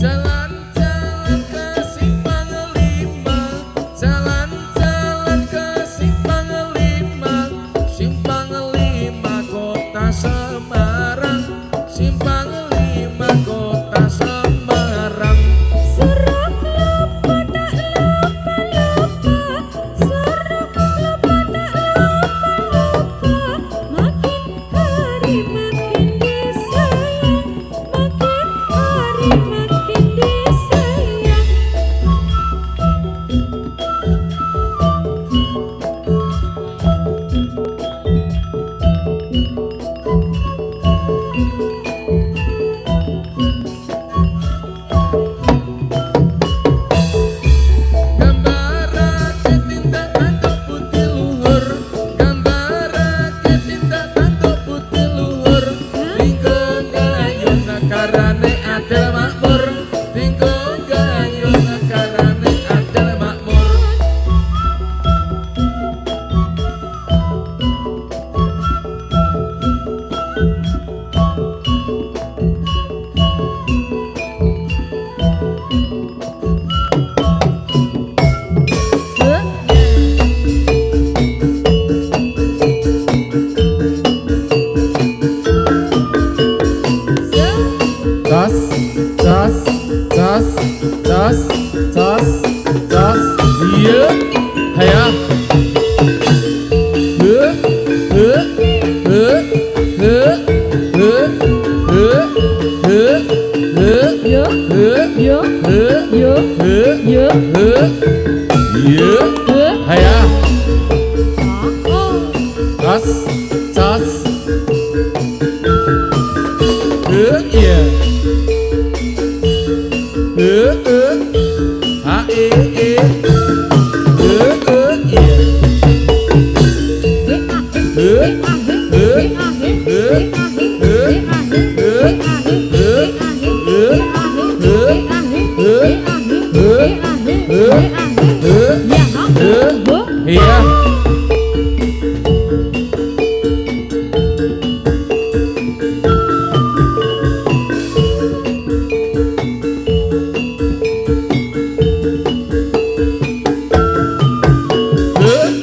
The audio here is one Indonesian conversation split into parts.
Jalan-jalan ke Simpang 5, jalan-jalan ke Simpang 5, Simpang 5 Kota Semarang, Simpang 5 Kota Semarang. Serok lupa tak lupa-lupa, serok lupa tak lupa-lupa, makin hari makin disayang, makin hari makin disayang. Gambarake tindak tanduk putih luhur, gambarake tindak tanduk putih luhur, tinggo gayung nakarane adil makmur, tinggo gayung nakarane adil makmur. Tas, tas, tas, tas, tas, tas, iya, haya, Yo, yo, yo, yo, iya, haya, oh, tas, tas, iya, ha, iya, iya.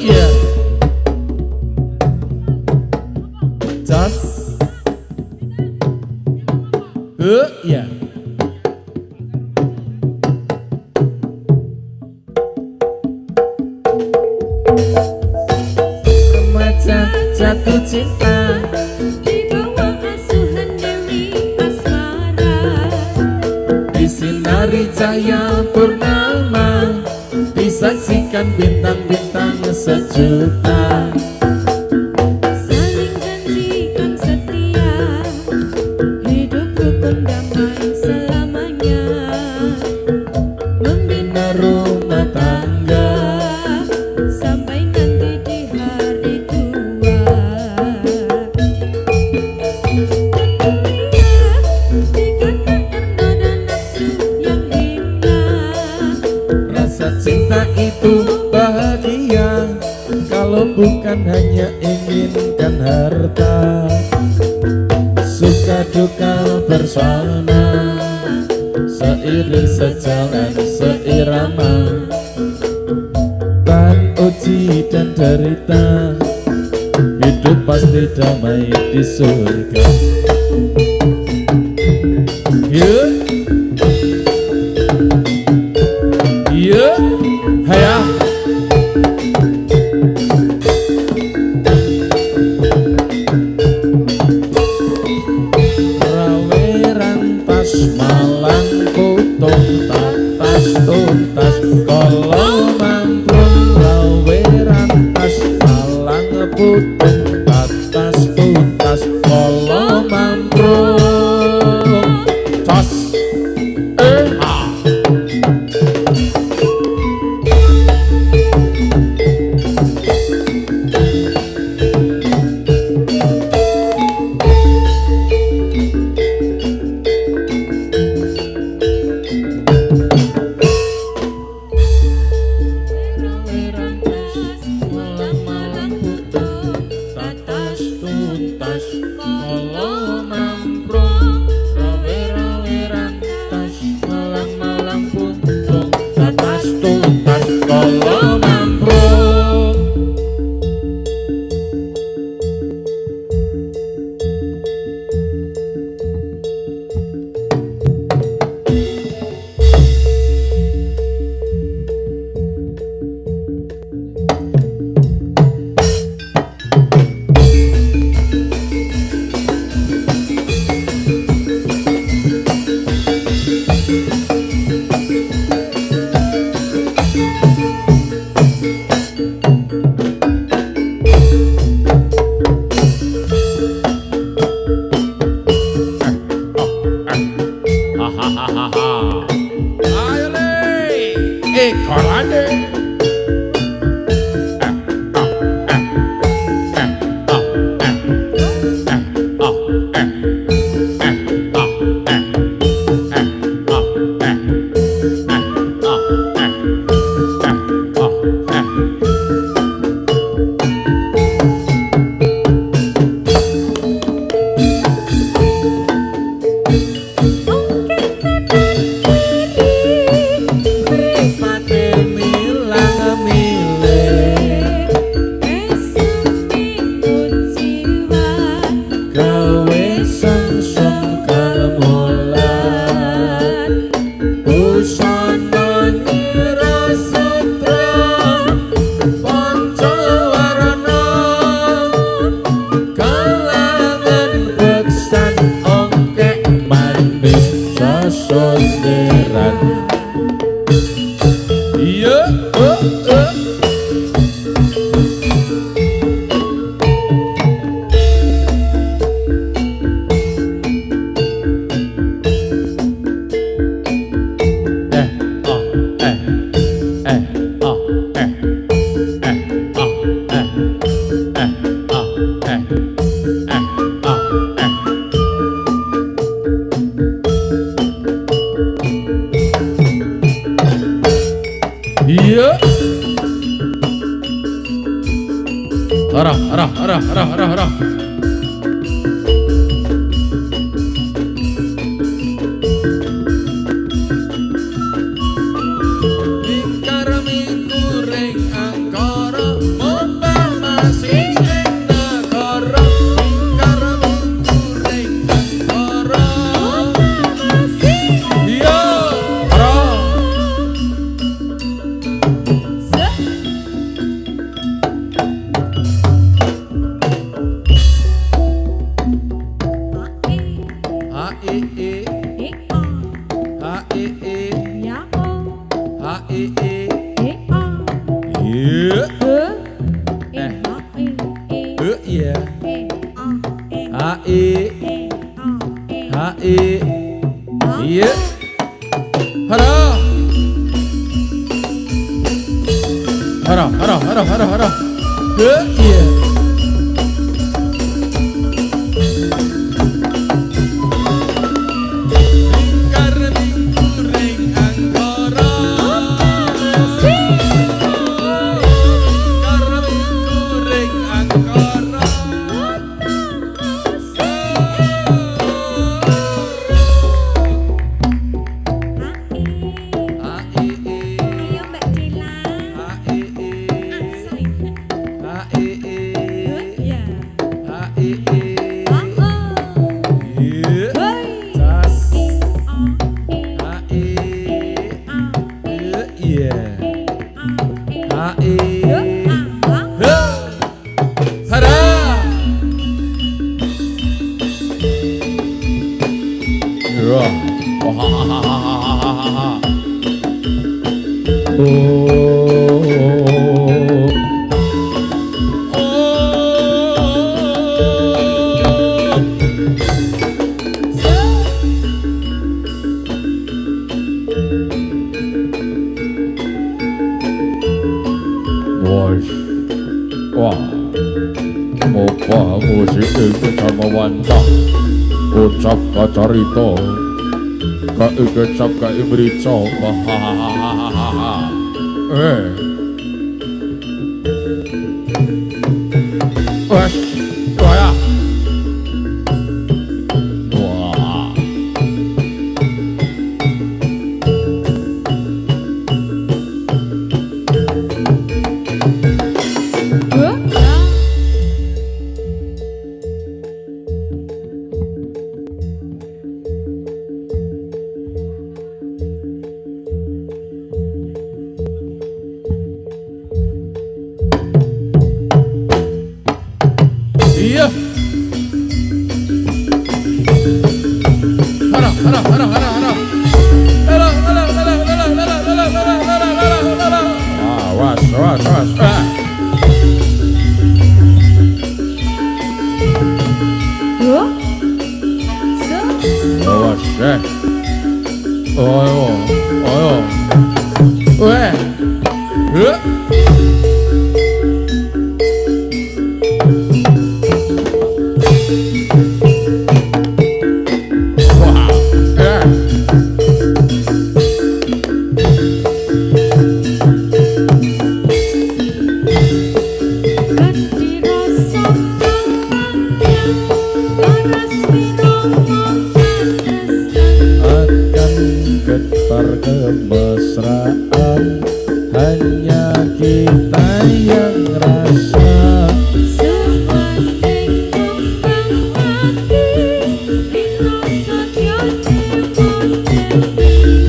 Iya. Tas. Iya. Remaja jatuh cinta di bawah asuhan Dewi Asmara, disinari cahaya purnama, disaksikan bintang-bintang sejuta. saling janjikan setia, hidup rukun damai selamanya, membina Rumah tangga sampai nanti di hari tua. Tentunya jika tak ternoda nafsu yang hina, rasa cinta itu bahagia kalau bukan hanya inginkan harta. Suka duka bersama, seiring sejalan seirama, tan uji dan derita, hidup pasti damai di surga. Yuk, yuk, haya. Raweran tas malang kutung tatas tuntas kolo mamprung raweran putung tatas tuntas kala mamprung tos ha arah. Lingkar mikuring angkara, mombah masih ing negara. Lingkar mikuring angkara, mombah masih. Iya, arah. Iya. Hara. Iya. Lingkar mikuring angkara, lingkar mikuring angkara. Wah, wah, moga musik iki jamawantah ucap kacarita kecap mrica wes wah wah iya harap harap harap harap harap awas awas awas awas ayo ayo weh getar kemesraan hanya kita yang rasa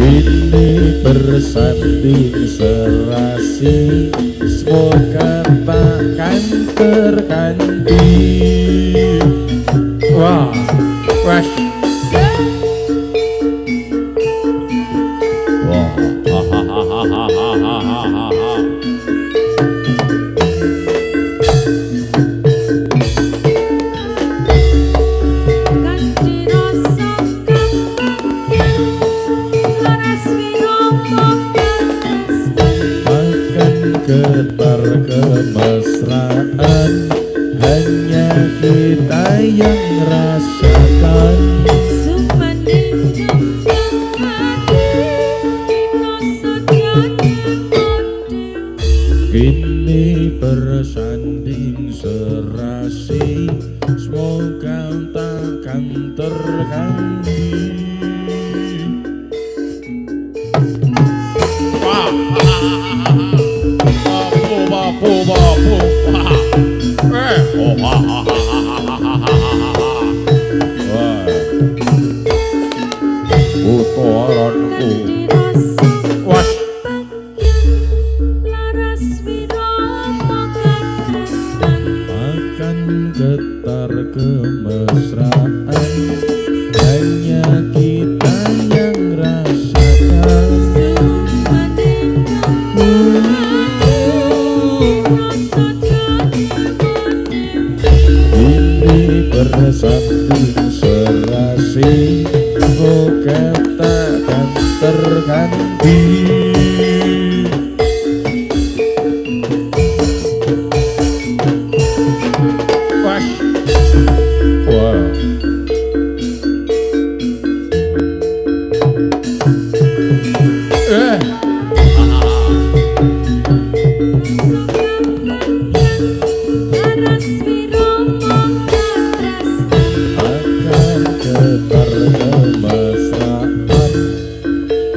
kini bersanding serasi semoga takkan terganti wah wah getar kemesraan hanya kita yang rasakan kini bersanding serasi semoga takkan terganti bapu bapu utoranku was akan getar kemesraan hanya kita yang rasakan bersanding serasi moga takkan terganti wah wah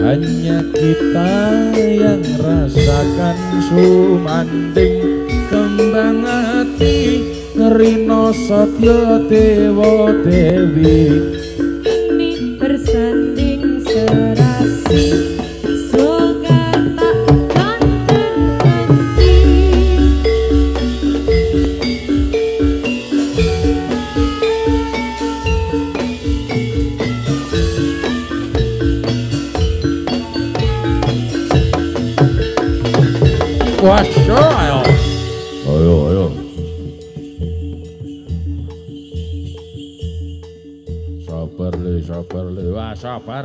hanya kita yang rasakan sumanding kembang hati ngerino satya dewa dewi ini bersanding serasi semoga takkan terganti wah sure ayo ayo sabar le wah sabar